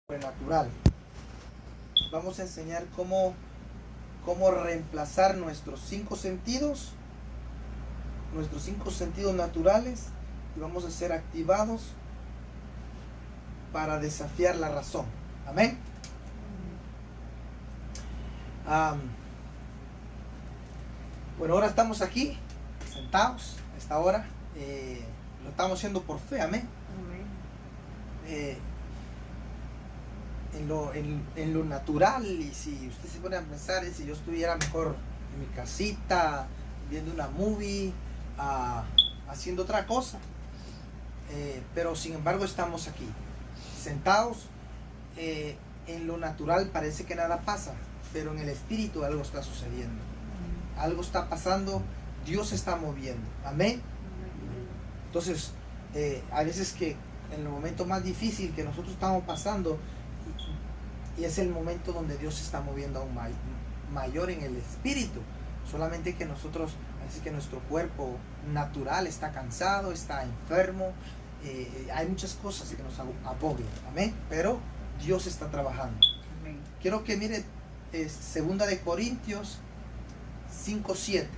sobrenatural. Vamos a enseñar cómo reemplazar nuestros cinco sentidos naturales, y vamos a ser activados para desafiar la razón. Amén. Bueno, ahora estamos aquí sentados a esta hora. Lo estamos haciendo por fe. Amén. En lo natural, y si usted se pone a pensar, si yo estuviera mejor en mi casita viendo una movie, haciendo otra cosa, pero sin embargo estamos aquí sentados. En lo natural parece que nada pasa, pero en el espíritu algo está sucediendo, algo está pasando, Dios se está moviendo. Amén. Entonces a veces que en el momento más difícil que nosotros estamos pasando, y es el momento donde Dios se está moviendo aún mayor en el espíritu. Solamente que nosotros, así que nuestro cuerpo natural está cansado, está enfermo, hay muchas cosas que nos agobian. Amén. Pero Dios está trabajando. Amén. Quiero que mire 2 de Corintios 5:7.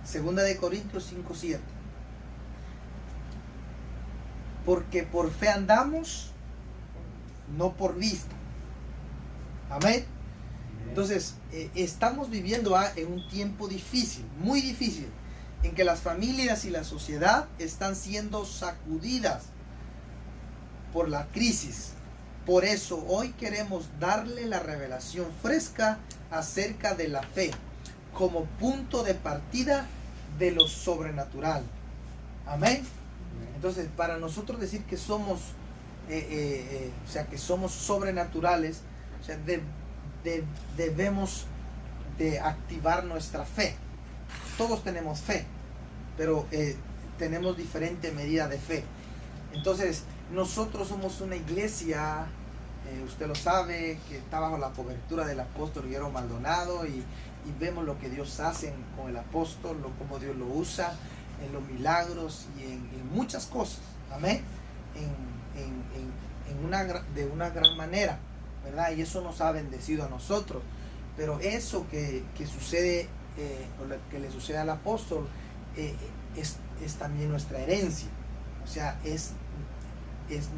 2 de Corintios 5:7. Porque por fe andamos, no por vista. Amén. Entonces, estamos viviendo en un tiempo difícil, muy difícil, en que las familias y la sociedad están siendo sacudidas por la crisis. Por eso hoy queremos darle la revelación fresca acerca de la fe como punto de partida de lo sobrenatural. Amén. Entonces, para nosotros decir que somos, que somos sobrenaturales, debemos de activar nuestra fe. Todos tenemos fe, pero tenemos diferente medida de fe. Entonces, nosotros somos una iglesia, usted lo sabe, que está bajo la cobertura del apóstol Guillermo Maldonado, y vemos lo que Dios hace con el apóstol, cómo Dios lo usa en los milagros y en muchas cosas. Amén. De una gran manera, ¿verdad? Y eso nos ha bendecido a nosotros. Pero eso que sucede, o lo que le sucede al apóstol, es también nuestra herencia. O sea, es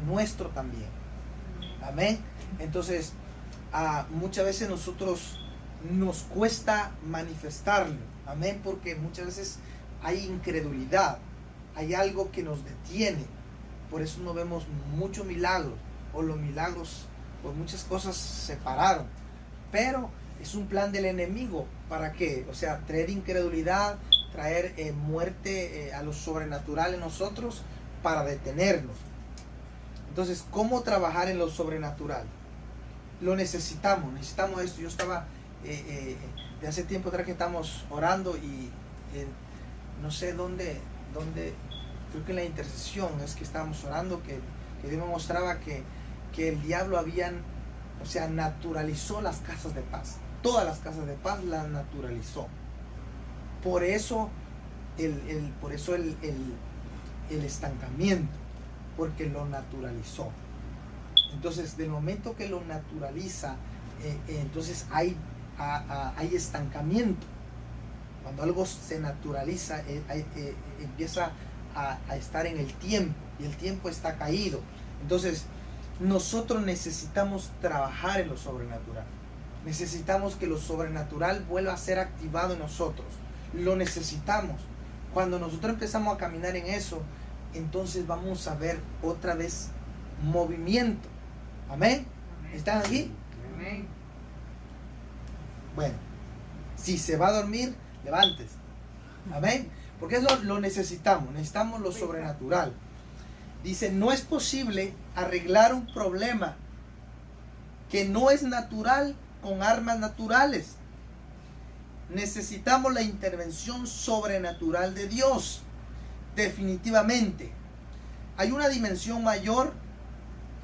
nuestro también. Amén. Entonces, muchas veces nos cuesta manifestarlo. Amén. Porque muchas veces hay incredulidad, hay algo que nos detiene. Por eso no vemos muchos milagros, o los milagros, pues muchas cosas se pararon. Pero es un plan del enemigo. ¿Para qué? O sea, traer incredulidad, traer muerte a lo sobrenatural en nosotros, para detenernos. Entonces, ¿cómo trabajar en lo sobrenatural? Lo necesitamos esto. Yo estaba de hace tiempo atrás que estamos orando, y no sé dónde, creo que en la intercesión es que estábamos orando, que Dios me mostraba que el diablo naturalizó las casas de paz. Todas las casas de paz las naturalizó. Por eso el estancamiento, porque lo naturalizó. Entonces, del momento que lo naturaliza, entonces hay estancamiento. Cuando algo se naturaliza, empieza a estar en el tiempo, y el tiempo está caído. Entonces, nosotros necesitamos trabajar en lo sobrenatural. Necesitamos que lo sobrenatural vuelva a ser activado en nosotros. Lo necesitamos. Cuando nosotros empezamos a caminar en eso, entonces vamos a ver otra vez movimiento. Amén. ¿Están aquí? Amén. Bueno, si se va a dormir, levántese. Amén. Porque eso lo necesitamos. Necesitamos lo sobrenatural. Dice, no es posible arreglar un problema que no es natural con armas naturales. Necesitamos la intervención sobrenatural de Dios. Definitivamente. Hay una dimensión mayor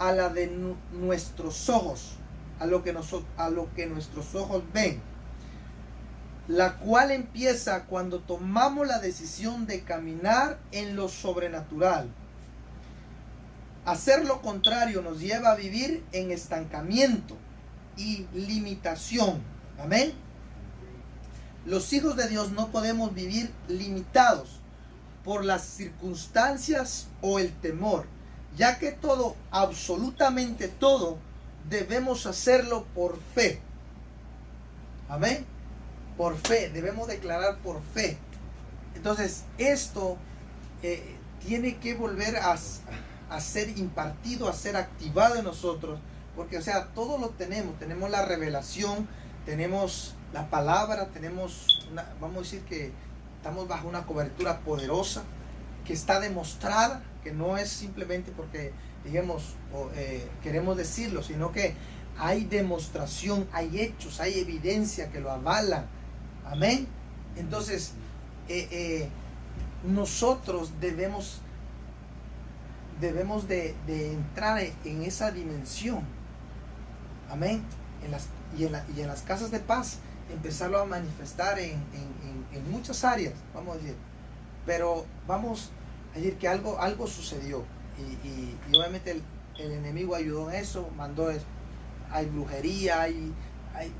a la de nuestros ojos, a lo que nuestros ojos ven, la cual empieza cuando tomamos la decisión de caminar en lo sobrenatural. Hacer lo contrario nos lleva a vivir en estancamiento y limitación. Amén. Los hijos de Dios no podemos vivir limitados por las circunstancias o el temor, ya que todo, absolutamente todo, debemos hacerlo por fe. Amén. Por fe, debemos declarar por fe. Entonces, esto tiene que volver a ser impartido, a ser activado en nosotros, porque, o sea, todo lo tenemos la revelación, tenemos la palabra, vamos a decir que estamos bajo una cobertura poderosa, que está demostrada, que no es simplemente porque, digamos, queremos decirlo, sino que hay demostración, hay hechos, hay evidencia que lo avalan. Amén. Entonces, nosotros debemos de entrar en esa dimensión. Amén. Y en las casas de paz, empezarlo a manifestar en muchas áreas, vamos a decir. Pero vamos a decir que algo sucedió. Y obviamente el enemigo ayudó en eso, hay brujería, hay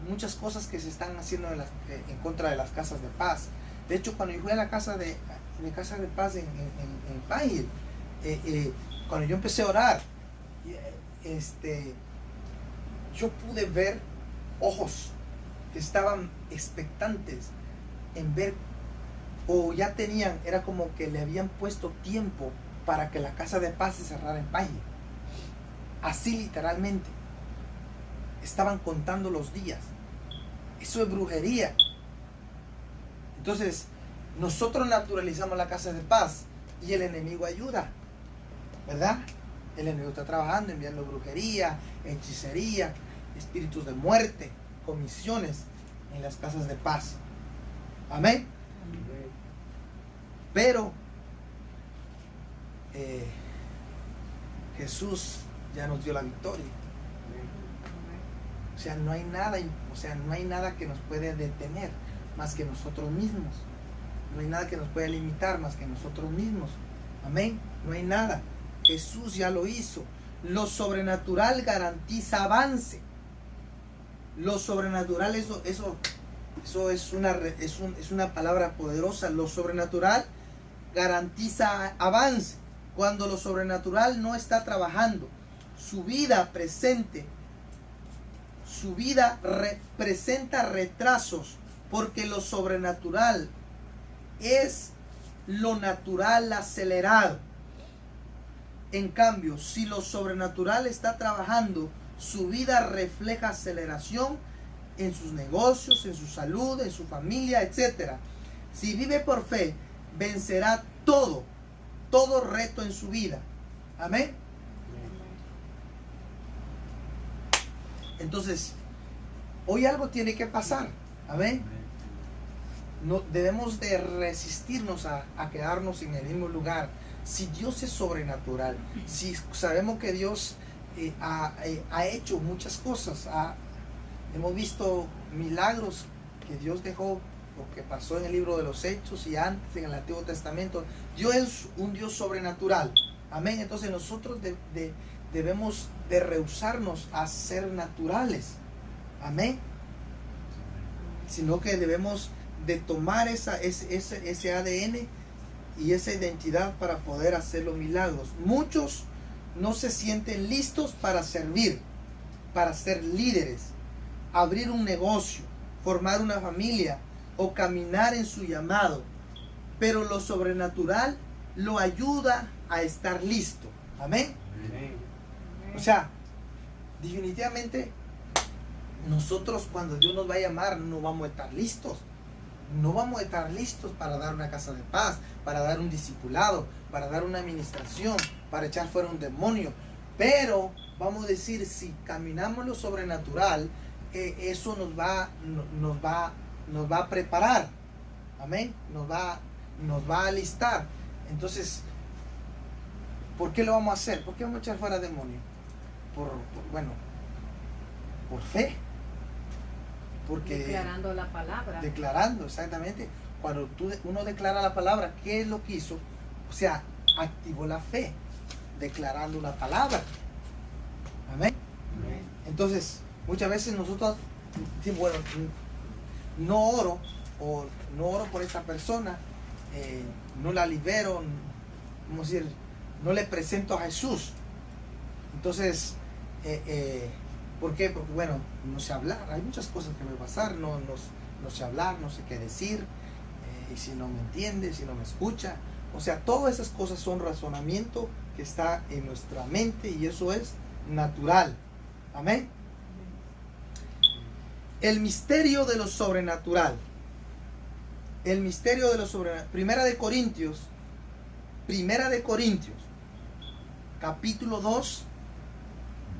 muchas cosas que se están haciendo en contra de las casas de paz. De hecho, cuando yo fui a la casa de paz en Pine Hill, cuando yo empecé a orar, yo pude ver ojos que estaban expectantes en ver, o ya tenían, era como que le habían puesto tiempo para que la casa de paz se cerrara en Pine Hill. Así literalmente. Estaban contando los días. Eso es brujería. Entonces, nosotros naturalizamos la casa de paz y el enemigo ayuda, ¿verdad? El enemigo está trabajando, enviando brujería, hechicería, espíritus de muerte, comisiones en las casas de paz. Amén. Pero Jesús ya nos dio la victoria. O sea, no hay nada que nos puede detener más que nosotros mismos. No hay nada que nos puede limitar más que nosotros mismos. Amén. No hay nada. Jesús ya lo hizo. Lo sobrenatural garantiza avance. Lo sobrenatural, eso es una palabra poderosa. Lo sobrenatural garantiza avance. Cuando lo sobrenatural no está trabajando, su vida presenta retrasos, porque lo sobrenatural es lo natural acelerado. En cambio, si lo sobrenatural está trabajando, su vida refleja aceleración en sus negocios, en su salud, en su familia, etc. Si vive por fe, vencerá todo reto en su vida. Amén. Entonces, hoy algo tiene que pasar. Amén. No debemos de resistirnos a quedarnos en el mismo lugar. Si Dios es sobrenatural, si sabemos que Dios ha hecho muchas cosas, hemos visto milagros que Dios dejó, lo que pasó en el libro de los Hechos y antes en el Antiguo Testamento. Dios es un Dios sobrenatural. Amén. Entonces nosotros debemos de rehusarnos a ser naturales. Amén. Sino que debemos de tomar ese ADN y esa identidad para poder hacer los milagros. Muchos no se sienten listos para servir, para ser líderes, abrir un negocio, formar una familia o caminar en su llamado. Pero lo sobrenatural lo ayuda a estar listo. Amén. O sea, definitivamente nosotros cuando Dios nos va a llamar no vamos a estar listos. No vamos a estar listos para dar una casa de paz, para dar un discipulado, para dar una administración, para echar fuera un demonio. Pero vamos a decir, si caminamos lo sobrenatural, eso nos va a preparar. Amén. Nos va a alistar. Entonces, ¿por qué lo vamos a hacer? ¿Por qué vamos a echar fuera demonio? Por fe. Porque declarando la palabra. Declarando, exactamente. Cuando uno declara la palabra, ¿qué es lo que hizo? O sea, activó la fe. declarando una palabra. Amén. Entonces, muchas veces nosotros decimos, bueno, no oro por esta persona, no la libero, vamos a decir, no le presento a Jesús. Entonces, ¿por qué? Porque, bueno, no sé hablar, hay muchas cosas que me va a pasar, no sé hablar, no sé qué decir, y si no me entiende, si no me escucha. O sea, todas esas cosas son razonamiento que está en nuestra mente y eso es natural. Amén. El misterio de lo sobrenatural. El misterio de lo sobrenatural. Primera de Corintios, capítulo 2,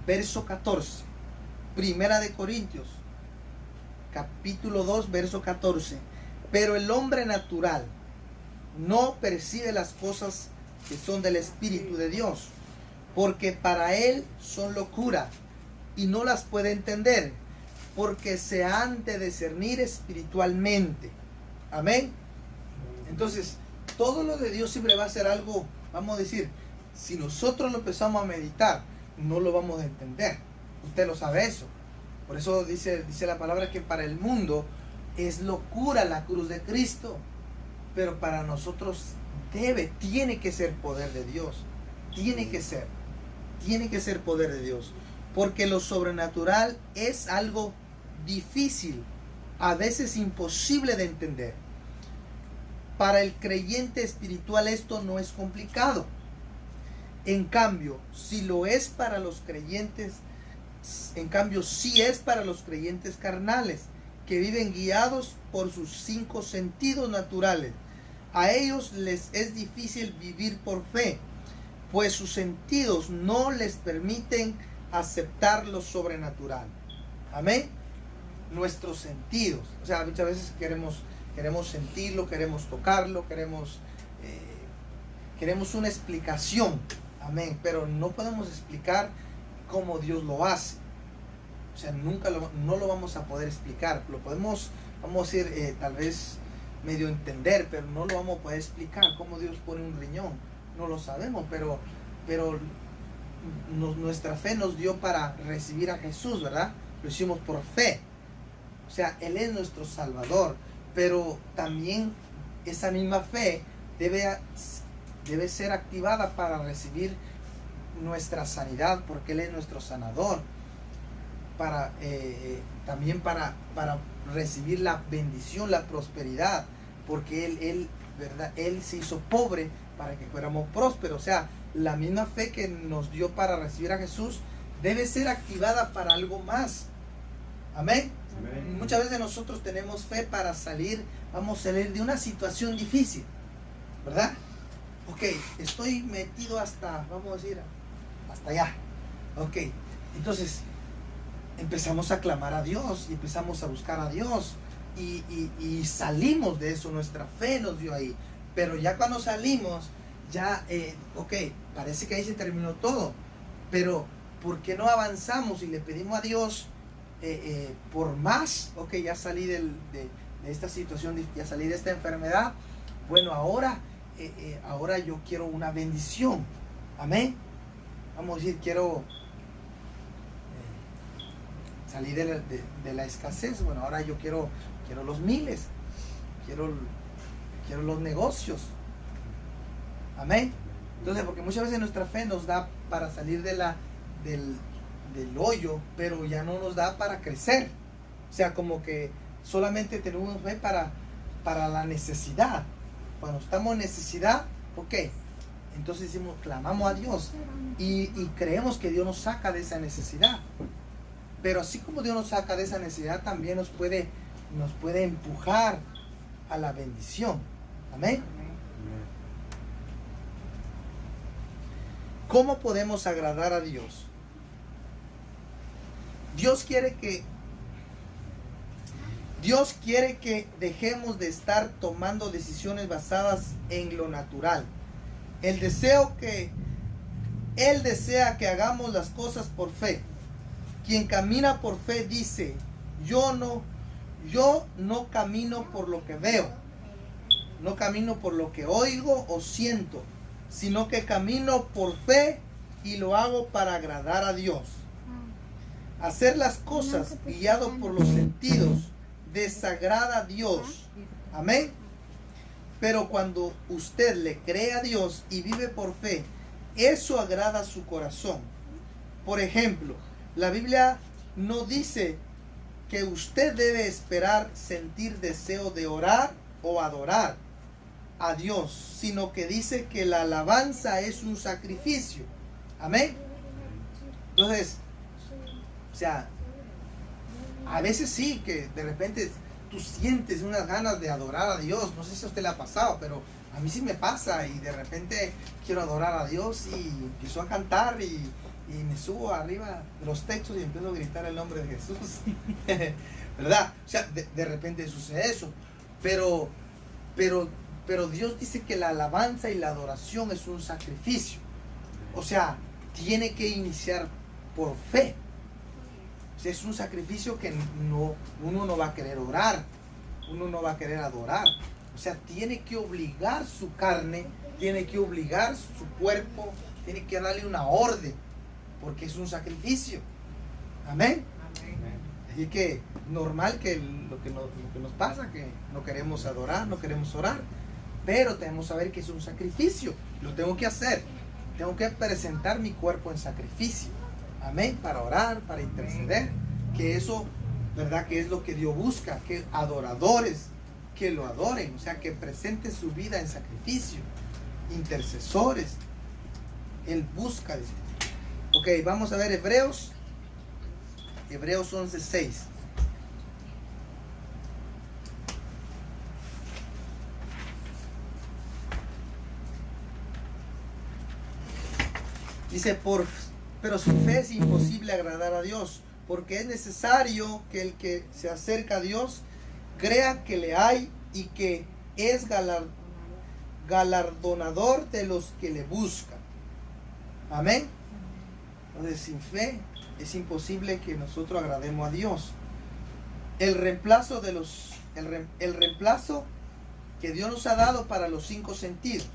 verso 14. Primera de Corintios, capítulo 2, verso 14. Pero el hombre natural no percibe las cosas que son del Espíritu de Dios, porque para él son locura y no las puede entender, porque se han de discernir espiritualmente. Amén. Entonces, todo lo de Dios siempre va a ser algo, vamos a decir, si nosotros lo empezamos a meditar, no lo vamos a entender. Usted lo sabe eso. Por eso dice la palabra que para el mundo es locura la cruz de Cristo, pero para nosotros tiene que ser poder de Dios. Tiene que ser poder de Dios. Porque lo sobrenatural es algo difícil, a veces imposible de entender. Para el creyente espiritual esto no es complicado. En cambio, sí es para los creyentes carnales, que viven guiados por sus 5 sentidos naturales. A ellos les es difícil vivir por fe, pues sus sentidos no les permiten aceptar lo sobrenatural. Amén. Nuestros sentidos, o sea, muchas veces queremos sentirlo, queremos tocarlo, queremos una explicación. Amén. Pero no podemos explicar cómo Dios lo hace. O sea, no lo vamos a poder explicar. Lo podemos, vamos a decir, tal vez medio entender, pero no lo vamos a poder explicar. Cómo Dios pone un riñón, no lo sabemos, pero nuestra fe nos dio para recibir a Jesús, ¿verdad? Lo hicimos por fe. O sea, Él es nuestro Salvador, pero también esa misma fe debe ser activada para recibir nuestra sanidad, porque Él es nuestro sanador. También para recibir la bendición, la prosperidad, porque Él, ¿verdad? Él se hizo pobre para que fuéramos prósperos. O sea, la misma fe que nos dio para recibir a Jesús debe ser activada para algo más. Amén. Amén. Muchas veces nosotros tenemos fe para vamos a salir de una situación difícil, ¿verdad? Ok, estoy metido vamos a decir, hasta allá. Ok, entonces empezamos a clamar a Dios y empezamos a buscar a Dios y salimos de eso. Nuestra fe nos dio ahí, pero ya cuando salimos, ya, ok, parece que ahí se terminó todo, pero ¿por qué no avanzamos y le pedimos a Dios por más? Ok, ya salí de esta situación, ya salí de esta enfermedad. Bueno, ahora yo quiero una bendición. Amén. Vamos a decir, quiero salir de la escasez. Bueno, ahora yo quiero los miles, quiero los negocios. Amén. Entonces, porque muchas veces nuestra fe nos da para salir del hoyo, pero ya no nos da para crecer. O sea, como que solamente tenemos fe para la necesidad. Cuando estamos en necesidad, ok, entonces clamamos a Dios y creemos que Dios nos saca de esa necesidad. Pero así como Dios nos saca de esa necesidad, también nos puede empujar a la bendición. Amén. ¿Cómo podemos agradar a Dios? Dios quiere que dejemos de estar tomando decisiones basadas en lo natural. Él desea que hagamos las cosas por fe. Quien camina por fe dice, yo no camino por lo que veo, no camino por lo que oigo o siento, sino que camino por fe y lo hago para agradar a Dios. Hacer las cosas guiado por los sentidos desagrada a Dios. Amén. Pero cuando usted le cree a Dios y vive por fe, eso agrada a su corazón. Por ejemplo, la Biblia no dice que usted debe esperar sentir deseo de orar o adorar a Dios, sino que dice que la alabanza es un sacrificio. Amén. Entonces, o sea, a veces sí que de repente tú sientes unas ganas de adorar a Dios. No sé si a usted le ha pasado, pero a mí sí me pasa y de repente quiero adorar a Dios y empiezo a cantar y me subo arriba de los techos y empiezo a gritar el nombre de Jesús. ¿Verdad? O sea, de repente sucede eso. Pero Dios dice que la alabanza y la adoración es un sacrificio. O sea, tiene que iniciar por fe. O sea, es un sacrificio que uno no va a querer orar, uno no va a querer adorar. O sea, tiene que obligar su carne, tiene que obligar su cuerpo, tiene que darle una orden, porque es un sacrificio. Amén. Así que normal que lo que nos pasa, que no queremos adorar, no queremos orar, pero tenemos que saber que es un sacrificio. Lo tengo que hacer. Tengo que presentar mi cuerpo en sacrificio. Amén. Para orar, para interceder. Que eso, ¿verdad? Que es lo que Dios busca. Que adoradores que lo adoren. O sea, que presenten su vida en sacrificio. Intercesores. Él busca. Ok, vamos a ver Hebreos. Hebreos 11:6. Dice, pero sin fe es imposible agradar a Dios, porque es necesario que el que se acerca a Dios crea que le hay y que es galardonador de los que le buscan. Amén. Entonces, sin fe es imposible que nosotros agrademos a Dios. El reemplazo que Dios nos ha dado para los 5 sentidos.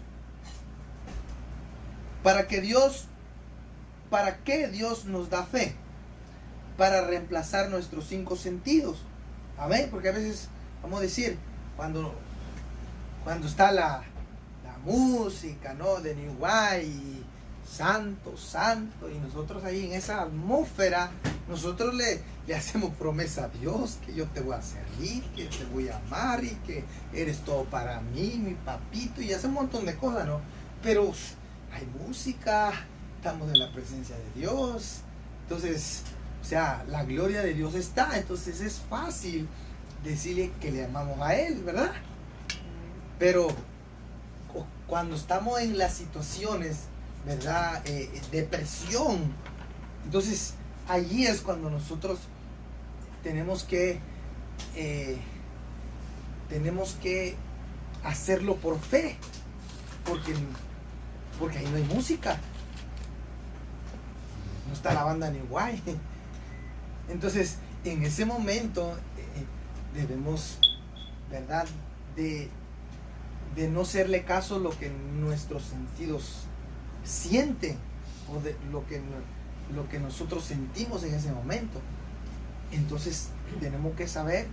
¿Para qué Dios nos da fe? Para reemplazar nuestros 5 sentidos. Amén. Porque a veces, vamos a decir, cuando está la música, ¿no? De New Way, santo, santo, y nosotros ahí en esa atmósfera, nosotros le hacemos promesa a Dios, que yo te voy a servir, que te voy a amar y que eres todo para mí, mi papito, y hace un montón de cosas, ¿no? Pero hay música, estamos en la presencia de Dios, entonces, o sea, la gloria de Dios está, entonces es fácil decirle que le amamos a Él, ¿verdad? Pero cuando estamos en las situaciones, ¿verdad? Depresión, entonces allí es cuando nosotros tenemos que hacerlo por fe, porque ahí no hay música, no está la banda New Way. Entonces en ese momento debemos, ¿verdad? De no hacerle caso a lo que nuestros sentidos sienten o de lo que nosotros sentimos en ese momento. Entonces tenemos que saber,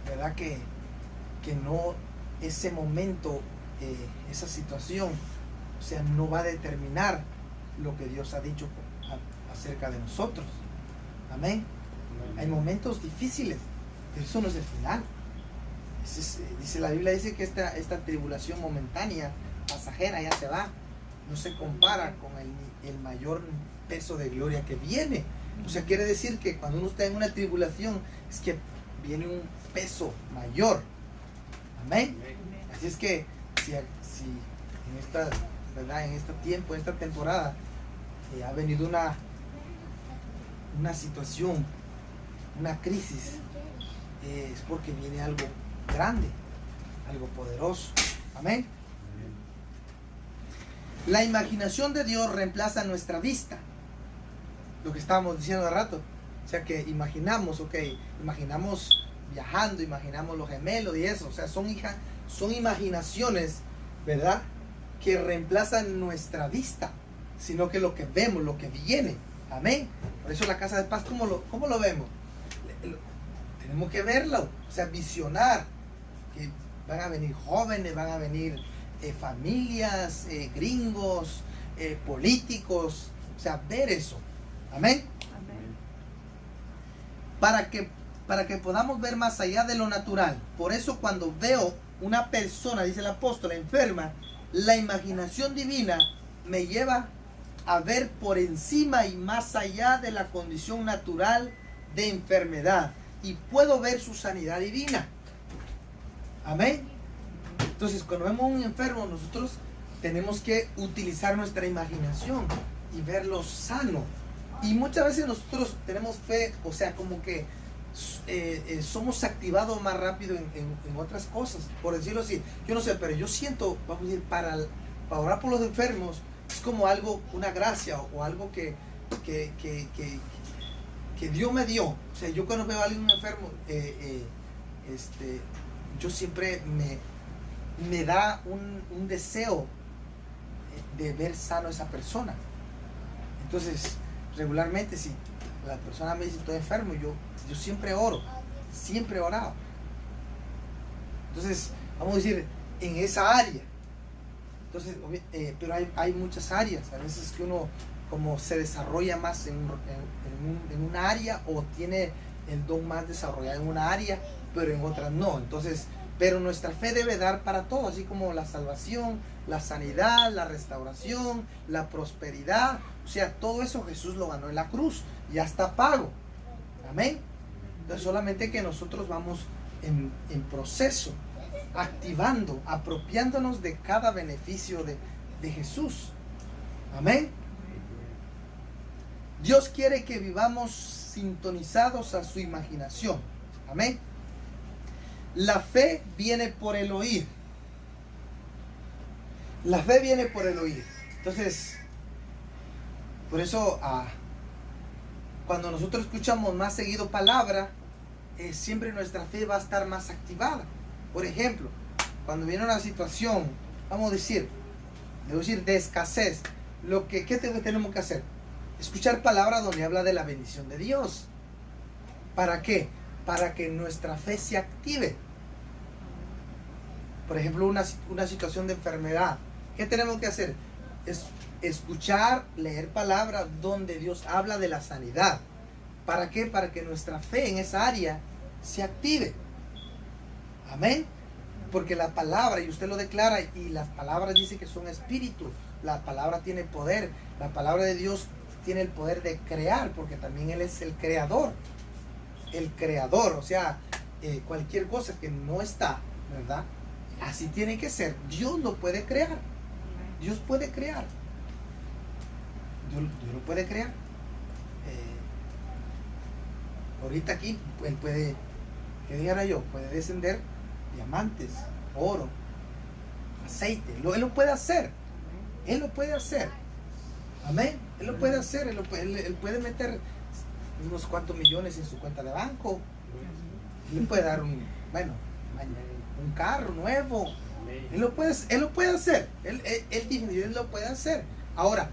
¿verdad? Que no, ese momento, esa situación, o sea, no va a determinar lo que Dios ha dicho acerca de nosotros. Amén. Hay momentos difíciles, pero eso no es el final. Dice la Biblia, dice que esta tribulación momentánea, pasajera, ya se va. No se compara con el mayor peso de gloria que viene. O sea, quiere decir que cuando uno está en una tribulación, es que viene un peso mayor. Amén. Así es que si en este tiempo, en esta temporada, ha venido una situación, una crisis, es porque viene algo grande, algo poderoso. Amén. La imaginación de Dios reemplaza nuestra vista. Lo que estábamos diciendo hace rato. O sea que imaginamos, imaginamos viajando, imaginamos los gemelos y eso. O sea, son imaginaciones, ¿verdad? Que reemplazan nuestra vista. sino que lo que vemos, lo que viene. Amén. Por eso la casa de paz, ¿cómo lo vemos? Tenemos que verlo, o sea, visionar. Que van a venir jóvenes, van a venir familias, gringos, políticos, o sea, ver eso. Amén. Amén. Para que podamos ver más allá de lo natural. Por eso cuando veo una persona, dice el apóstol, enferma, la imaginación divina me lleva a ver por encima y más allá de la condición natural de enfermedad. Y puedo ver su sanidad divina. Amén. Entonces, cuando vemos a un enfermo, nosotros tenemos que utilizar nuestra imaginación y verlo sano. Y muchas veces nosotros tenemos fe, o sea, como que somos activados más rápido en otras cosas, por decirlo así. Yo no sé, pero yo siento, vamos a decir, para orar por los enfermos, es como algo, una gracia o algo que Dios me dio. O sea, yo cuando veo a alguien enfermo, yo siempre me da un deseo de ver sano a esa persona. Entonces, regularmente, si la persona me dice estoy enfermo, yo siempre oro, siempre he orado. Entonces, vamos a decir, en esa área. Entonces, pero hay muchas áreas. A veces que uno como se desarrolla más en una área, o tiene el don más desarrollado en una área, pero en otras no. Entonces, pero nuestra fe debe dar para todo, así como la salvación, la sanidad, la restauración, la prosperidad. O sea, todo eso Jesús lo ganó en la cruz, ya está pago. Amén. Entonces, solamente que nosotros vamos en proceso, activando, apropiándonos de cada beneficio de Jesús. Amén. Dios quiere que vivamos sintonizados a su imaginación. Amén. La fe viene por el oír. La fe viene por el oír. Entonces, por eso, cuando nosotros escuchamos más seguido palabra, siempre nuestra fe va a estar más activada. Por ejemplo, cuando viene una situación, vamos a decir, de escasez, ¿qué tenemos que hacer? Escuchar palabra donde habla de la bendición de Dios. ¿Para qué? Para que nuestra fe se active. Por ejemplo, una situación de enfermedad. ¿Qué tenemos que hacer? Es escuchar, leer palabra donde Dios habla de la sanidad. ¿Para qué? Para que nuestra fe en esa área se active. Amén. Porque la palabra, y usted lo declara, y las palabras dicen que son espíritu. La palabra tiene poder. La palabra de Dios tiene el poder de crear, porque también Él es el creador. El creador, o sea, cualquier cosa que no está, ¿verdad? Así tiene que ser. Dios lo puede crear. Dios puede crear. Dios lo puede crear. Ahorita aquí, Él puede, ¿qué dijera yo? Puede descender diamantes, oro, aceite. Él lo puede hacer. Él lo puede hacer. Amén. Él lo puede hacer. Él puede meter unos cuantos millones en su cuenta de banco. Él puede dar un carro nuevo. Él lo puede hacer. Él lo puede hacer. Ahora,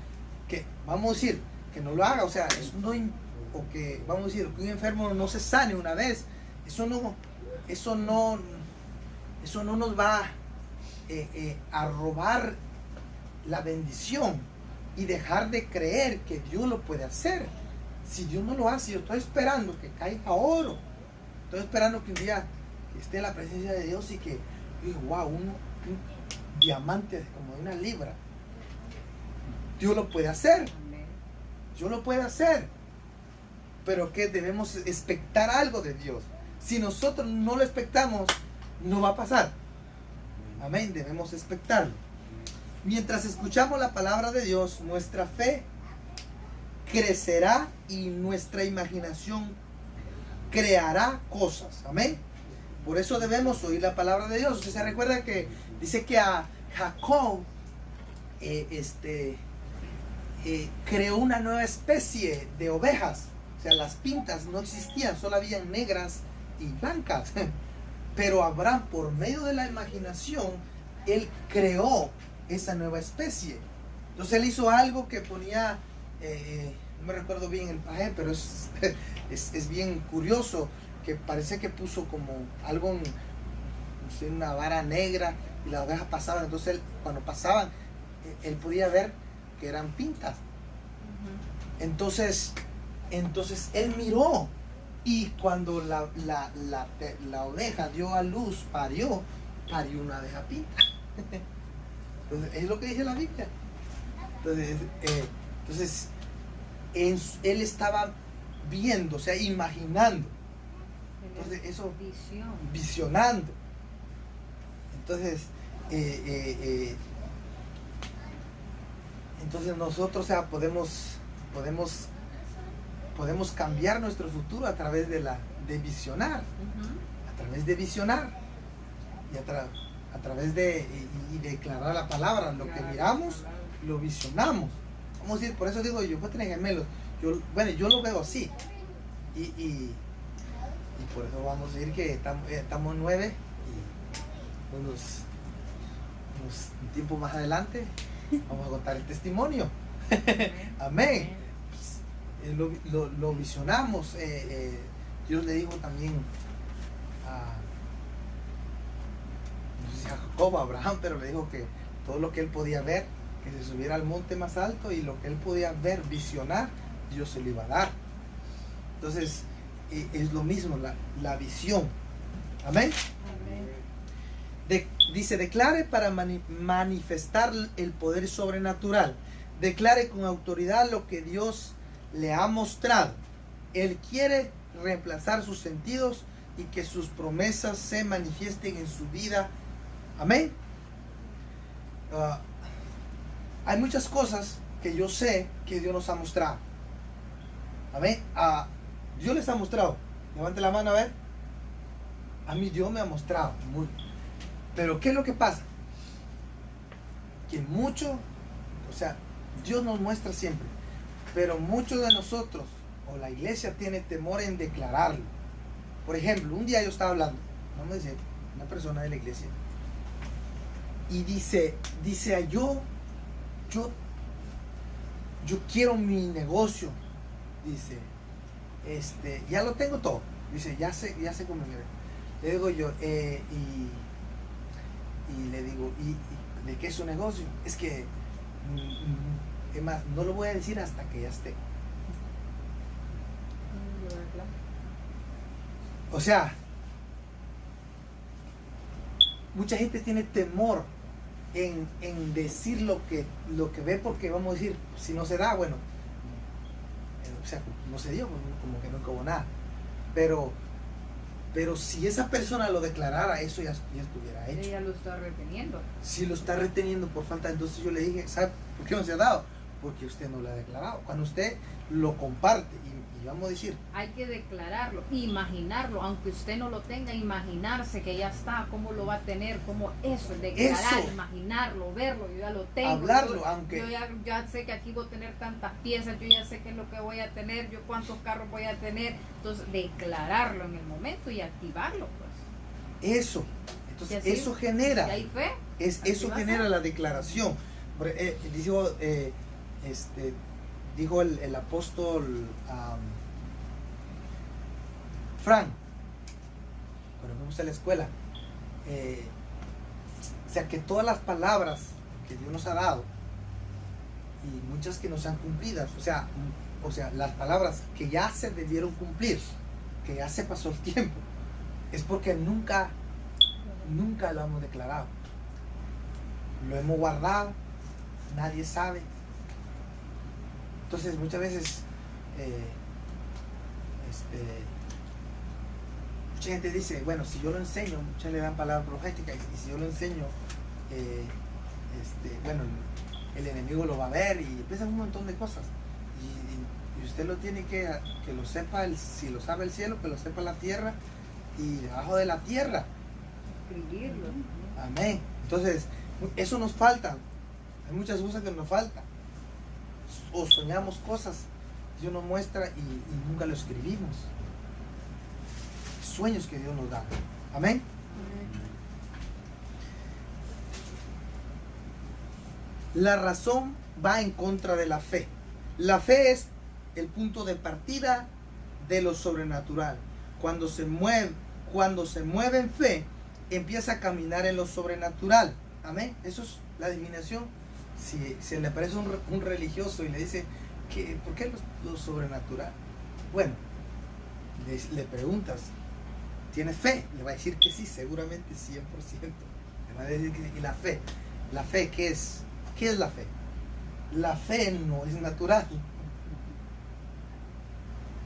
que vamos a decir que no lo haga, o sea, eso no, o que vamos a decir que un enfermo no se sane una vez, eso no nos va a robar la bendición y dejar de creer que Dios lo puede hacer. Si Dios no lo hace, yo estoy esperando que caiga oro. Estoy esperando que un día esté en la presencia de Dios y que digo, wow, un diamante como de 1 libra. Dios lo puede hacer. Dios lo puede hacer. Pero que debemos expectar algo de Dios. Si nosotros no lo expectamos, no va a pasar. Amén. Debemos expectarlo. Mientras escuchamos la palabra de Dios, nuestra fe crecerá y nuestra imaginación creará cosas. Amén. Por eso debemos oír la palabra de Dios. Usted se recuerda que dice que a Jacob creó una nueva especie de ovejas. O sea, las pintas no existían, solo habían negras y blancas. Pero Abraham, por medio de la imaginación, él creó esa nueva especie. Entonces él hizo algo que ponía, no me recuerdo bien el pasaje, pero es bien curioso, que parece que puso como algo, no sé, una vara negra, y las ovejas pasaban. Entonces él, cuando pasaban, él podía ver que eran pintas. Entonces él miró, y cuando la oveja dio a luz, parió una oveja pinta. Entonces, es lo que dice la Biblia. Entonces él estaba viendo, o sea, imaginando. Entonces eso, visionando. Entonces, entonces nosotros, o sea, podemos cambiar nuestro futuro a través de visionar. A través de visionar. Y a través de declarar la palabra. Lo que miramos, lo visionamos. Vamos a decir, por eso digo, yo puedo tener gemelos. Yo lo veo así. Y por eso vamos a decir que estamos 9, y un tiempo más adelante vamos a contar el testimonio. Amén. Lo visionamos. Dios le dijo también no sé si a Jacob, a Abraham, pero le dijo que todo lo que él podía ver, que se subiera al monte más alto, y lo que él podía ver, visionar, Dios se lo iba a dar. Entonces es lo mismo, la visión. Amén. Dice, declare para manifestar el poder sobrenatural. Declare con autoridad lo que Dios le ha mostrado. Él quiere reemplazar sus sentidos y que sus promesas se manifiesten en su vida. Amén. Hay muchas cosas que yo sé que Dios nos ha mostrado. Amén. Dios les ha mostrado. Levante la mano a ver. A mí Dios me ha mostrado mucho. Pero ¿qué es lo que pasa? Que mucho, o sea, Dios nos muestra siempre, pero muchos de nosotros, o la iglesia, tiene temor en declararlo. Por ejemplo, un día yo estaba hablando, vamos a decir, una persona de la iglesia, y dice, yo quiero mi negocio, dice, ya lo tengo todo, dice, ya sé cómo me ve. Le digo yo, y le digo, ¿y de qué es su negocio? Es que, es más, no lo voy a decir hasta que ya esté. O sea, mucha gente tiene temor en decir lo que ve, porque vamos a decir, si no se da, bueno, o sea, no se dio, como que no hubo nada. Pero si esa persona lo declarara, eso ya estuviera hecho. Ella lo está reteniendo. Si lo está reteniendo por falta, entonces yo le dije, ¿sabe por qué no se ha dado? Porque usted no lo ha declarado. Cuando usted lo comparte, y vamos a decir, hay que declararlo, imaginarlo, aunque usted no lo tenga, imaginarse que ya está, cómo lo va a tener, cómo eso, declarar, eso, imaginarlo, verlo, yo ya lo tengo. Hablarlo, aunque yo ya sé que aquí voy a tener tantas piezas, yo ya sé qué es lo que voy a tener, yo cuántos carros voy a tener. Entonces, declararlo en el momento y activarlo, pues. Eso. Entonces, eso genera. ¿Y hay fe? Eso genera la declaración. Dijo el apóstol Frank, cuando fuimos a la escuela, o sea, que todas las palabras que Dios nos ha dado, y muchas que no se han cumplido, o sea, las palabras que ya se debieron cumplir, que ya se pasó el tiempo, es porque nunca lo hemos declarado. Lo hemos guardado, nadie sabe. Entonces muchas veces mucha gente dice, bueno, si yo lo enseño, muchas le dan palabra profética, y si yo lo enseño, bueno, el enemigo lo va a ver, y empiezan un montón de cosas, y usted lo tiene que lo sepa, si lo sabe el cielo, que lo sepa la tierra, y debajo de la tierra escribirlo. Amén. Entonces eso nos falta. Hay muchas cosas que nos faltan, o soñamos cosas, Dios nos muestra y nunca lo escribimos. Sueños que Dios nos da. Amén. La razón va en contra de la fe. La fe es el punto de partida de lo sobrenatural. Cuando se mueve en fe, empieza a caminar en lo sobrenatural. Amén. Eso es la definición. Si se le aparece un religioso y le dice, ¿por qué lo sobrenatural? Bueno, le preguntas, ¿tienes fe? Le va a decir que sí, seguramente 100%. Le va a decir que sí. ¿Y la fe? ¿La fe qué es? ¿Qué es la fe? La fe no es natural.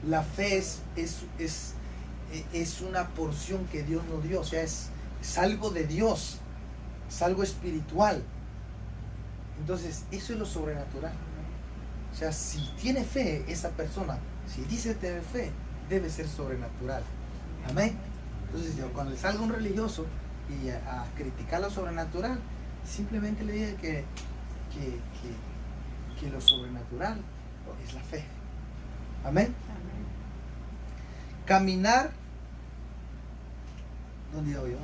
La fe es una porción que Dios nos dio. O sea, es algo de Dios. Es algo espiritual. Entonces, eso es lo sobrenatural. O sea, si tiene fe esa persona, si dice tener fe, debe ser sobrenatural. Amén. Entonces, cuando le salga un religioso y a criticar lo sobrenatural, simplemente le diga que lo sobrenatural es la fe. Amén. Caminar. ¿Dónde voy?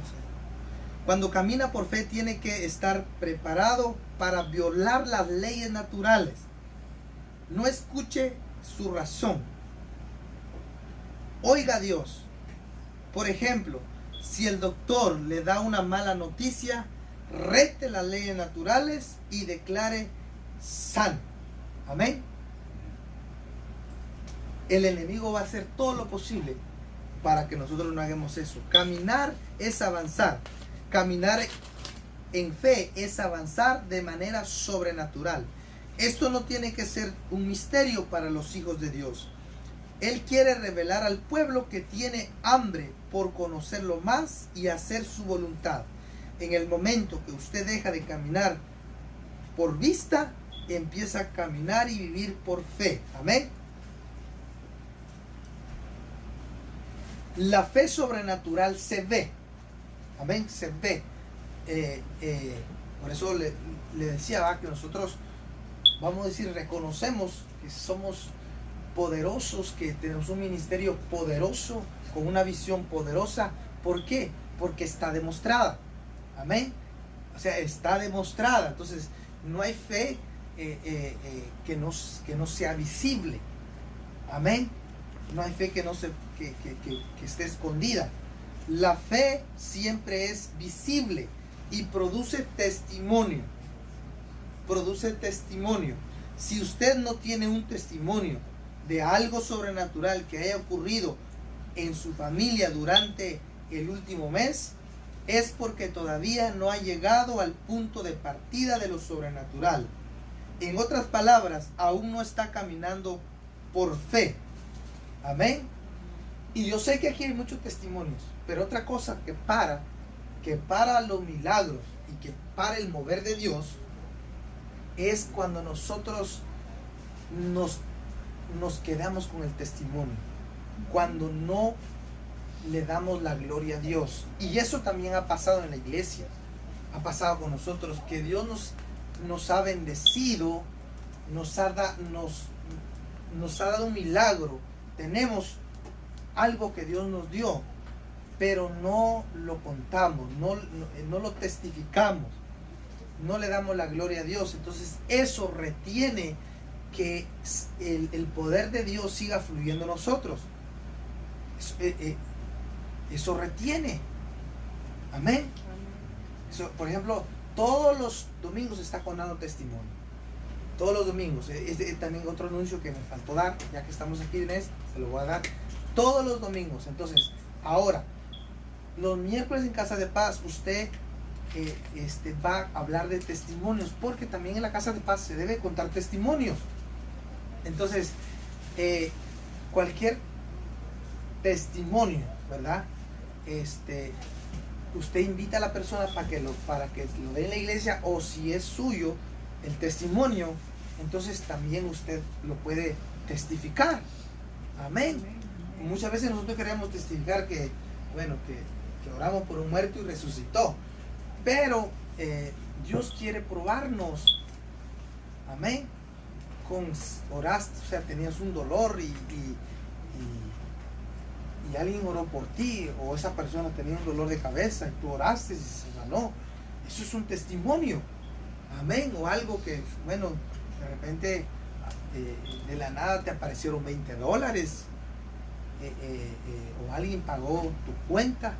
Cuando camina por fe tiene que estar preparado para violar las leyes naturales. No escuche su razón. Oiga a Dios. Por ejemplo, si el doctor le da una mala noticia, rete las leyes naturales y declare sano. Amén. El enemigo va a hacer todo lo posible para que nosotros no hagamos eso. Caminar es avanzar. Caminar en fe es avanzar de manera sobrenatural. Esto no tiene que ser un misterio para los hijos de Dios. Él quiere revelar al pueblo que tiene hambre por conocerlo más y hacer su voluntad. En el momento que usted deja de caminar por vista, empieza a caminar y vivir por fe. Amén. La fe sobrenatural se ve. Amén, se ve. Por eso le decía que nosotros, vamos a decir, reconocemos que somos poderosos, que tenemos un ministerio poderoso, con una visión poderosa. ¿Por qué? Porque está demostrada. Amén. O sea, está demostrada. Entonces, no hay fe que no sea visible. Amén. No hay fe que esté escondida. La fe siempre es visible y produce testimonio. Produce testimonio. Si usted no tiene un testimonio de algo sobrenatural que haya ocurrido en su familia durante el último mes, es porque todavía no ha llegado al punto de partida de lo sobrenatural. En otras palabras, aún no está caminando por fe. Amén. Y yo sé que aquí hay muchos testimonios, pero otra cosa que para los milagros y que para el mover de Dios es cuando nosotros nos quedamos con el testimonio, cuando no le damos la gloria a Dios. Y eso también ha pasado en la iglesia, ha pasado con nosotros, que Dios nos ha bendecido, nos ha dado un milagro. Tenemos algo que Dios nos dio, pero no lo contamos, no lo testificamos, no le damos la gloria a Dios. Entonces eso retiene que el poder de Dios siga fluyendo en nosotros. Eso retiene. Amén. Eso, por ejemplo, todos los domingos está contando testimonio. Todos los domingos. Es también otro anuncio que me faltó dar, ya que estamos aquí en se lo voy a dar. Todos los domingos. Entonces, ahora, los miércoles en Casa de Paz, usted va a hablar de testimonios, porque también en la Casa de Paz se debe contar testimonios. Entonces, cualquier testimonio, ¿verdad? Usted invita a la persona para que lo dé en la iglesia, o si es suyo el testimonio, entonces también usted lo puede testificar. Amén. Muchas veces nosotros queremos testificar que oramos por un muerto y resucitó, pero Dios quiere probarnos. Amén. Oraste, o sea, tenías un dolor y alguien oró por ti, o esa persona tenía un dolor de cabeza y tú oraste y se sanó. Eso es un testimonio. Amén. O algo que, De repente, de la nada te aparecieron $20, o alguien pagó tu cuenta,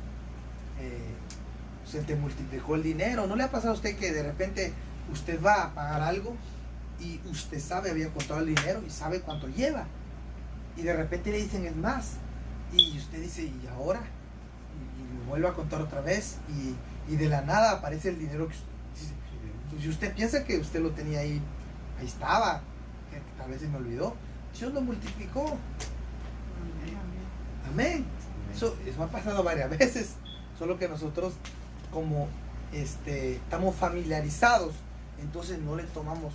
se te multiplicó el dinero. ¿No le ha pasado a usted que de repente usted va a pagar algo y usted sabe, había contado el dinero y sabe cuánto lleva, y de repente le dicen es más, y usted dice, ¿y ahora? Y vuelve a contar otra vez, y de la nada aparece el dinero que pues, si usted piensa que usted lo tenía ahí estaba, que tal vez se me olvidó, Dios lo multiplicó. Amén. Eso ha pasado varias veces, solo que nosotros como estamos familiarizados, entonces no le tomamos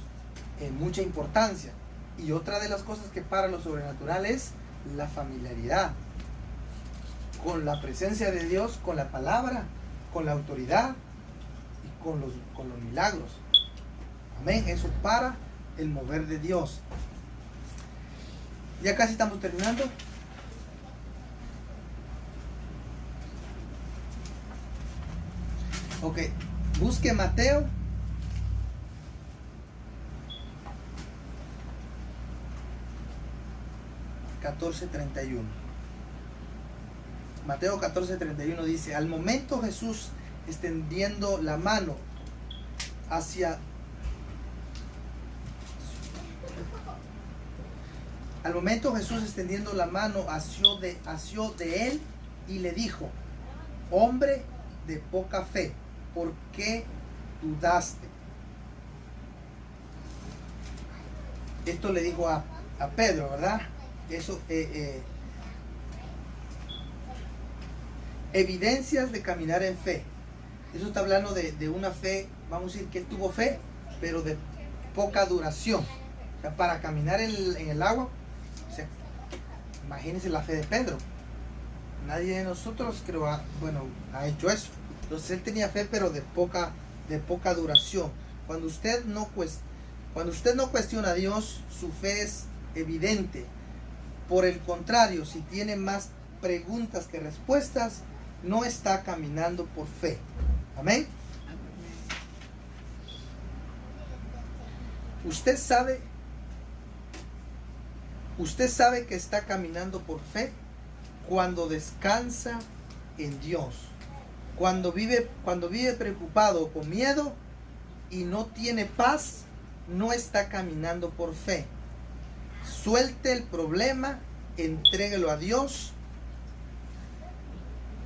mucha importancia. Y otra de las cosas que para lo sobrenatural es la familiaridad con la presencia de Dios, con la palabra, con la autoridad y con los milagros. Amén. Eso para el mover de Dios. Ya casi estamos terminando. Ok, busque Mateo 14:31. Mateo 14:31 dice: al momento Jesús extendiendo la mano hacia asió de él y le dijo: hombre de poca fe, ¿por qué dudaste? Esto le dijo a Pedro, ¿verdad? Eso, evidencias de caminar en fe. Eso está hablando de una fe, vamos a decir que tuvo fe, pero de poca duración. O sea, para caminar en el agua, o sea, imagínense la fe de Pedro. Nadie de nosotros creo ha hecho eso. Entonces él tenía fe, pero de poca duración. Cuando usted no cuestiona a Dios, su fe es evidente. Por el contrario, si tiene más preguntas que respuestas, no está caminando por fe. Amén. Usted sabe que está caminando por fe cuando descansa en Dios. Cuando vive preocupado o con miedo y no tiene paz, no está caminando por fe. Suelte el problema, entréguelo a Dios.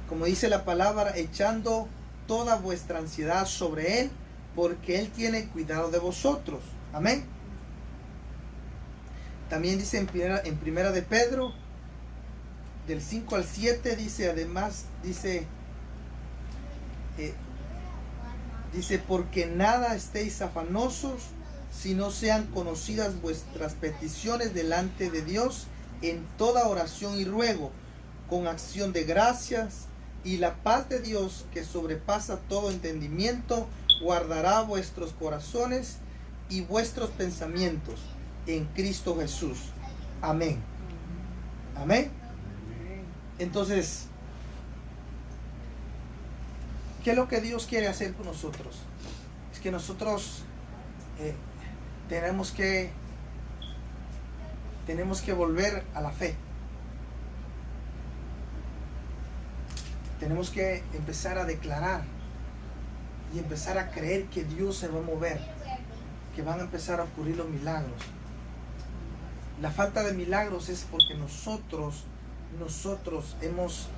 Como dice la palabra, echando toda vuestra ansiedad sobre Él, porque Él tiene cuidado de vosotros. Amén. También dice en primera de Pedro, del 5 al 7, dice, además, dice, porque nada estéis afanosos, si no sean conocidas vuestras peticiones delante de Dios en toda oración y ruego, con acción de gracias, y la paz de Dios, que sobrepasa todo entendimiento, guardará vuestros corazones y vuestros pensamientos en Cristo Jesús. Amén. Amén. Entonces, ¿qué es lo que Dios quiere hacer con nosotros? Es que nosotros tenemos que volver a la fe. Tenemos que empezar a declarar y empezar a creer que Dios se va a mover, que van a empezar a ocurrir los milagros. La falta de milagros es porque nosotros hemos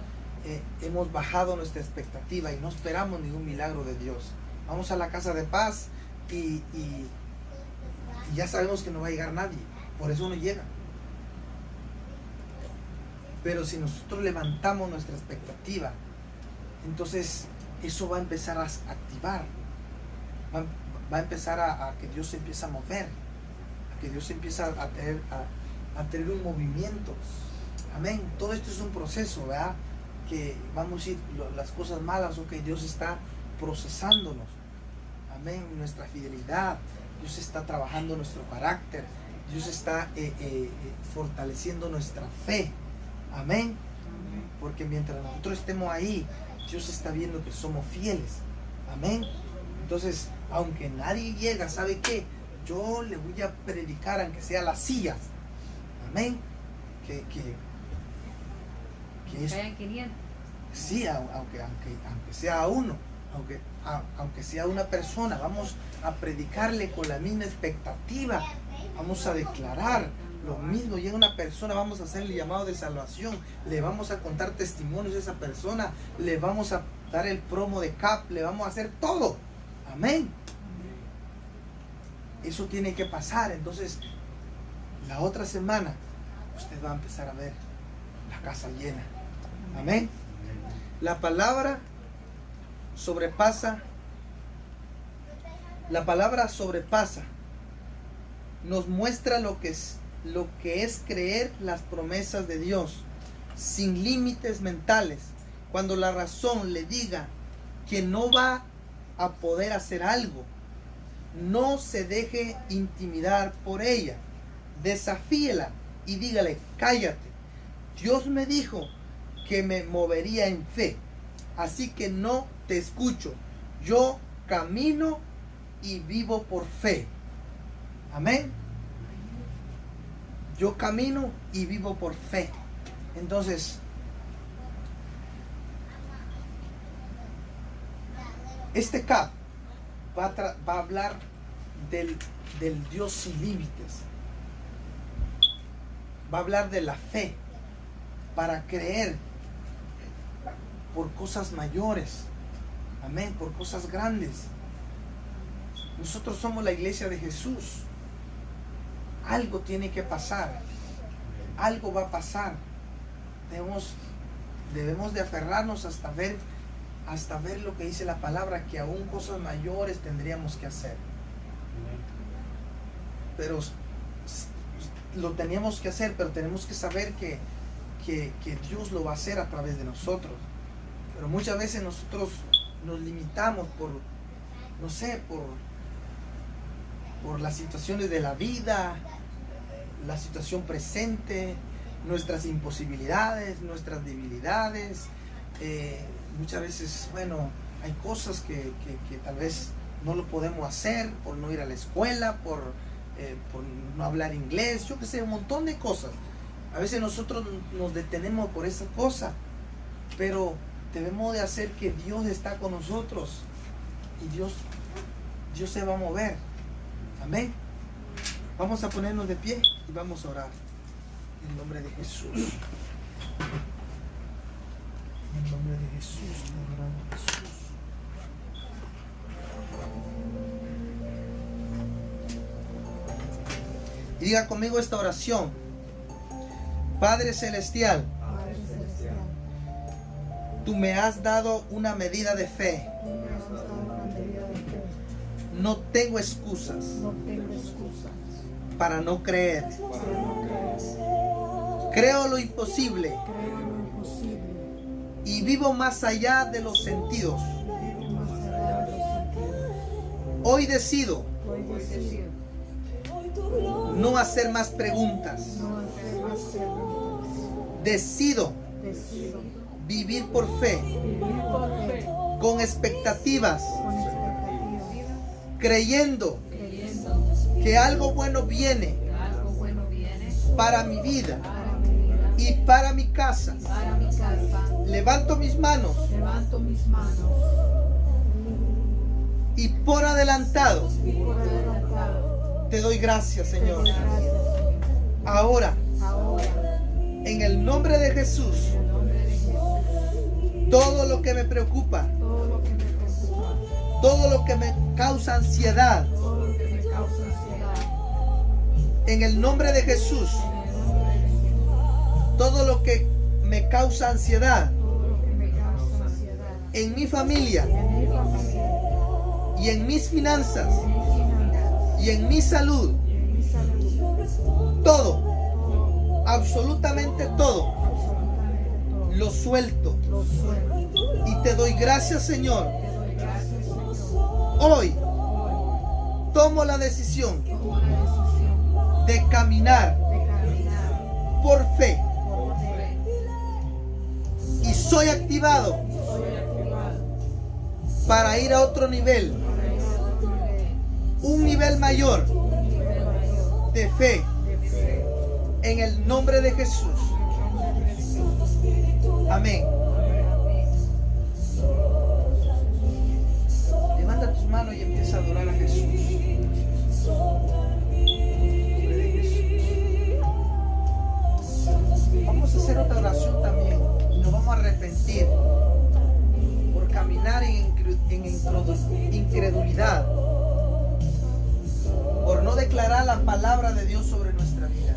bajado nuestra expectativa y no esperamos ningún milagro de Dios. Vamos a la casa de paz y ya sabemos que no va a llegar nadie, por eso no llega. Pero si nosotros levantamos nuestra expectativa, entonces eso va a empezar a activar, va a empezar a que Dios se empiece a mover, a que Dios empieza a tener un movimiento. Amén. Todo esto es un proceso, ¿verdad? Que vamos a decir las cosas malas, o que Dios está procesándonos. Amén. Nuestra fidelidad, Dios está trabajando nuestro carácter, Dios está fortaleciendo nuestra fe. Amén. Porque mientras nosotros estemos ahí, Dios está viendo que somos fieles. Amén. Entonces, aunque nadie llega, ¿sabe qué? yo le voy a predicar aunque sea las sillas. Amén. Que es, Caen 500. sí, aunque sea uno, aunque sea una persona, vamos a predicarle con la misma expectativa, vamos a declarar lo mismo. Llega una persona, vamos a hacerle llamado de salvación, le vamos a contar testimonios de esa persona, le vamos a dar el promo de CAP, le vamos a hacer todo. Amén. Eso tiene que pasar. Entonces, la otra semana, usted va a empezar a ver la casa llena. Amén. La palabra sobrepasa. La palabra sobrepasa. Nos muestra lo que es creer las promesas de Dios sin límites mentales. Cuando la razón le diga que no va a poder hacer algo, no se deje intimidar por ella. Desafíela y dígale: cállate. Dios me dijo que me movería en fe, así que no te escucho. Yo camino y vivo por fe. Amén. Yo camino y vivo por fe. Entonces, este CAP va a hablar del Dios sin límites. Va a hablar de la fe para creer por cosas mayores. Amén, por cosas grandes. Nosotros somos la iglesia de Jesús. Algo tiene que pasar. Algo va a pasar. Debemos de aferrarnos hasta ver lo que dice la palabra, que aún cosas mayores tendríamos que hacer. Pero lo teníamos que hacer, pero tenemos que saber que Dios lo va a hacer a través de nosotros. Pero muchas veces nosotros nos limitamos por las situaciones de la vida, la situación presente, nuestras imposibilidades, nuestras debilidades. Muchas veces, hay cosas que tal vez no lo podemos hacer por no ir a la escuela, por no hablar inglés, yo que sé, un montón de cosas. A veces nosotros nos detenemos por esa cosa, pero debemos de hacer que Dios está con nosotros y Dios se va a mover. Amén. Vamos a ponernos de pie y vamos a orar en el nombre de Jesús. En el nombre de Jesús, te oramos, Jesús. Y diga conmigo esta oración: Padre Celestial, tú me has dado una medida de fe. No tengo excusas para no creer. Creo lo imposible y vivo más allá de los sentidos. Hoy decido no hacer más preguntas. Decido vivir por fe, con expectativas, creyendo que algo bueno viene para mi vida y para mi casa. Levanto mis manos y por adelantado te doy gracias, Señor. Ahora, en el nombre de Jesús, todo lo que me preocupa, todo lo que me causa ansiedad, en el nombre de Jesús, todo lo que me causa ansiedad en mi familia y en mis finanzas y en mi salud, todo, absolutamente todo, lo suelto y te doy gracias, Señor. Hoy tomo la decisión de caminar por fe y soy activado para ir a otro nivel, un nivel mayor de fe. En el nombre de Jesús. Amén. Levanta tus manos y empieza a adorar a Jesús. Vamos a hacer otra oración también. Y nos vamos a arrepentir por caminar en incredulidad, por no declarar la palabra de Dios sobre nuestra vida.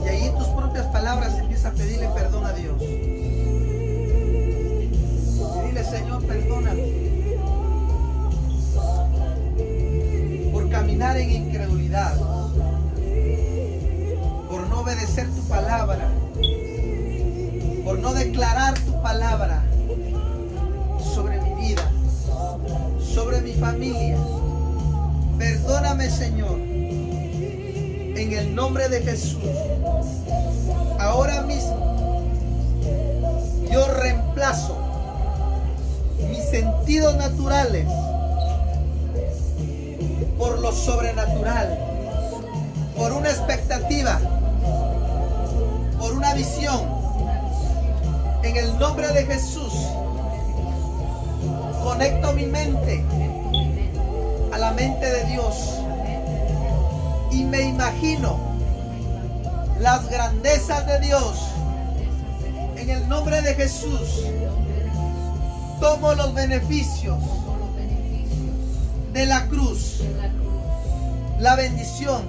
Y ahí en tus propias palabras empieza a pedirle perdón a Dios. Y dile: Señor, perdóname por caminar en incredulidad, por no obedecer tu palabra, por no declarar tu palabra sobre mi vida, sobre mi familia. Perdóname, Señor, en el nombre de Jesús. Ahora mismo yo reemplazo mis sentidos naturales por lo sobrenatural, por una expectativa, por una visión. En el nombre de Jesús conecto mi mente a la mente de Dios y me imagino las grandezas de Dios. En el nombre de Jesús tomo los beneficios de la cruz, la bendición,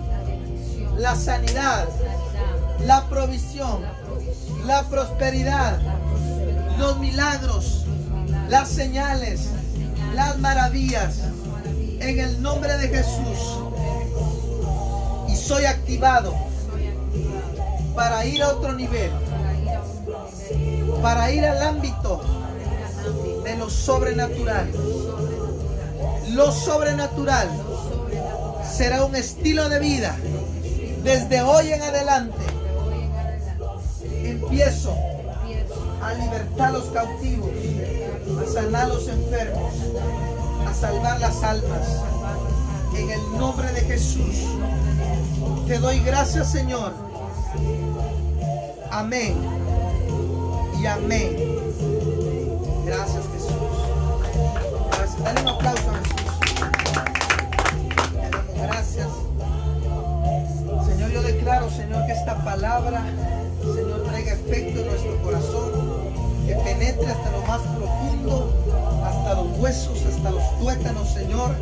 la sanidad, la provisión, la prosperidad, los milagros, las señales, las maravillas, en el nombre de Jesús. Y soy activado para ir a otro nivel, para ir al ámbito de lo sobrenatural. Lo sobrenatural será un estilo de vida. Desde hoy en adelante empiezo a libertar a los cautivos, a sanar a los enfermos, a salvar las almas. En el nombre de Jesús te doy gracias, Señor. Amén y amén. Gracias, Jesús. Gracias. Dale un aplauso a Jesús. Le damos gracias. Señor, yo declaro, Señor, que esta palabra, Señor, traiga efecto en nuestro corazón, que penetre hasta lo más profundo, hasta los huesos, hasta los tuétanos, Señor.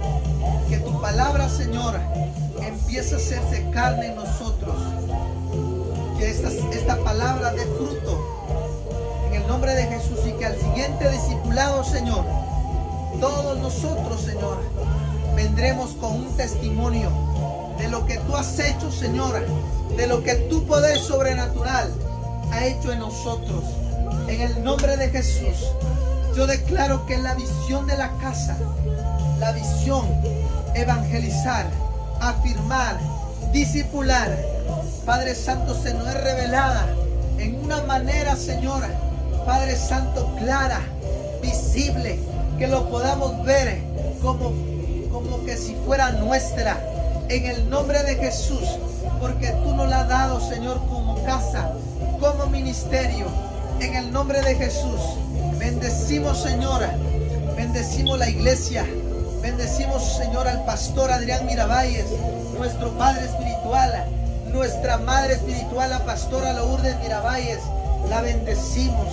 Que tu palabra, Señor, empiece a hacerse carne en nosotros. Que esta palabra dé fruto en el nombre de Jesús, y que al siguiente discipulado, Señor, todos nosotros, Señor, vendremos con un testimonio de lo que tú has hecho, Señor, de lo que tu poder sobrenatural ha hecho en nosotros. En el nombre de Jesús, yo declaro que la visión de la casa, la visión evangelizar, afirmar, discipular, Padre Santo, se nos es revelada en una manera, Señor, Padre Santo, clara, visible, que lo podamos ver como que si fuera nuestra, en el nombre de Jesús, porque tú nos la has dado, Señor, como casa, como ministerio, en el nombre de Jesús. Bendecimos, Señora, bendecimos la iglesia, bendecimos, Señor, al pastor Adrián Miravalles, nuestro padre espiritual, nuestra madre espiritual, la pastora Lourdes Miravalles. La bendecimos,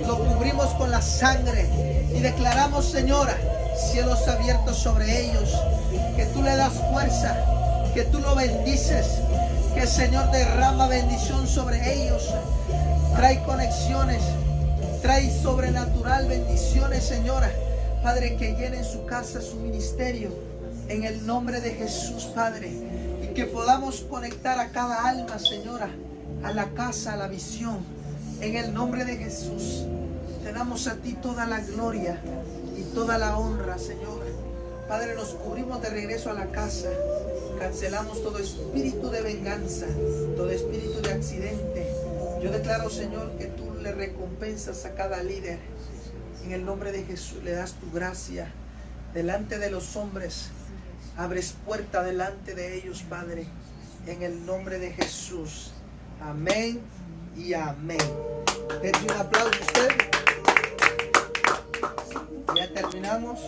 lo cubrimos con la sangre y declaramos, Señora, cielos abiertos sobre ellos, que tú le das fuerza, que tú lo bendices, que el Señor derrama bendición sobre ellos, trae conexiones, trae sobrenatural bendiciones, Señora, Padre, que llenen su casa, su ministerio, en el nombre de Jesús, Padre, y que podamos conectar a cada alma, Señora, a la casa, a la visión, en el nombre de Jesús. Te damos a ti toda la gloria y toda la honra, Señor. Padre, nos cubrimos de regreso a la casa. Cancelamos todo espíritu de venganza, todo espíritu de accidente. Yo declaro, Señor, que tú le recompensas a cada líder. En el nombre de Jesús le das tu gracia delante de los hombres. Abres puerta delante de ellos, Padre, en el nombre de Jesús. Amén y amén. Denle un aplauso a usted. Ya terminamos.